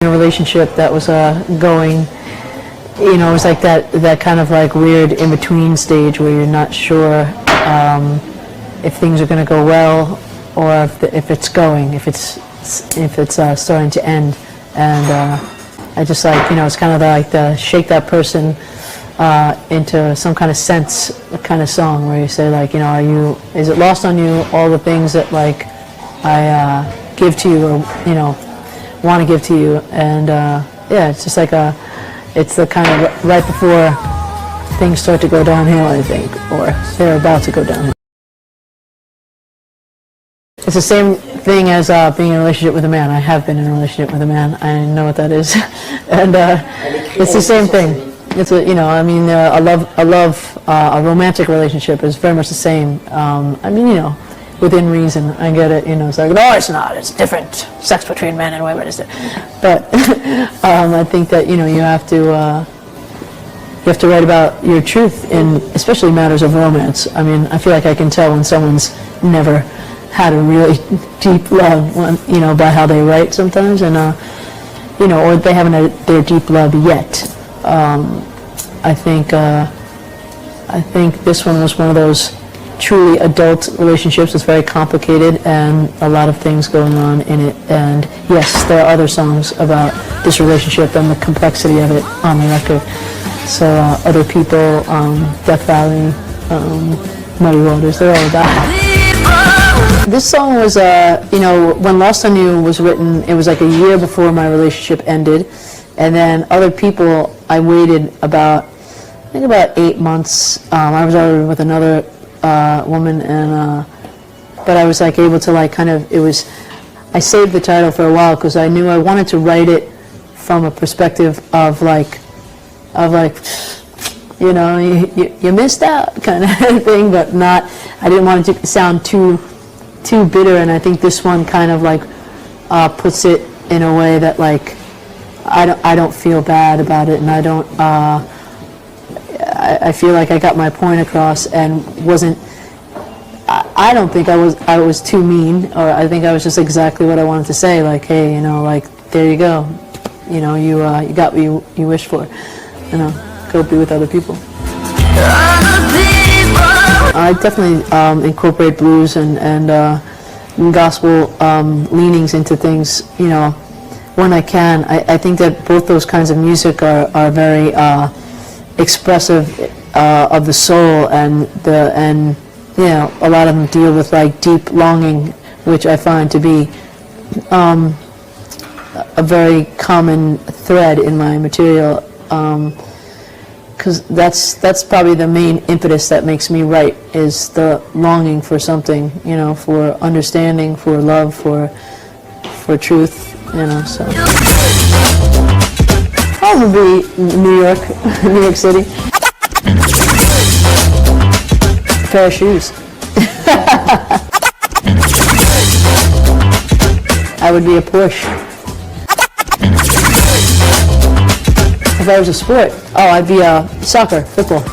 In a relationship that was going, you know, it was like that kind of like weird in-between stage where you're not sure if things are going to go well or if it's starting to end. And I just like, you know, it's kind of like the shake that person into some kind of sense kind of song where you say like, you know, is it lost on you all the things that like I give to you, or you know, want to give to you? And yeah, it's just like it's the kind of right before things start to go downhill, I think, or they're about to go downhill. It's the same thing as being in a relationship with a man. I have been in a relationship with a man. I know what that is, and it's the same thing. It's a, you know, I mean, a romantic relationship is very much the same. I mean, you know, within reason. I get it, you know, it's like, no, it's not, it's different. Sex between men and women is different. But I think that, you know, you have to write about your truth in especially matters of romance. I mean, I feel like I can tell when someone's never had a really deep love, you know, by how they write sometimes, and, you know, or they haven't had their deep love yet. I think this one was one of those truly adult relationships. It's very complicated and a lot of things going on in it, and yes, there are other songs about this relationship and the complexity of it on the record. So Other People, Death Valley, Muddy Waters, they're all about it. This song was, you know, when Lost on You was written, it was like a year before my relationship ended, and then Other People, I waited about 8 months. I was already with another woman, and but I was like able to like kind of, I saved the title for a while because I knew I wanted to write it from a perspective of like you know, you missed out kind of thing, but not, I didn't want it to sound too bitter. And I think this one kind of like puts it in a way that like I don't feel bad about it, and I don't I feel like I got my point across and wasn't, I don't think I was too mean, or I think I was just exactly what I wanted to say, like, hey, you know, like, there you go, you know, you got what you wished for, you know, go be with other people. I definitely incorporate blues and gospel leanings into things, you know, when I can. I think that both those kinds of music are very expressive of the soul, and you know, a lot of them deal with like deep longing, which I find to be a very common thread in my material, because that's probably the main impetus that makes me write, is the longing for something, you know, for understanding, for love, for truth, you know. So probably New York City. A pair of shoes. I would be a Porsche. If I was a sport, I'd be a soccer, football.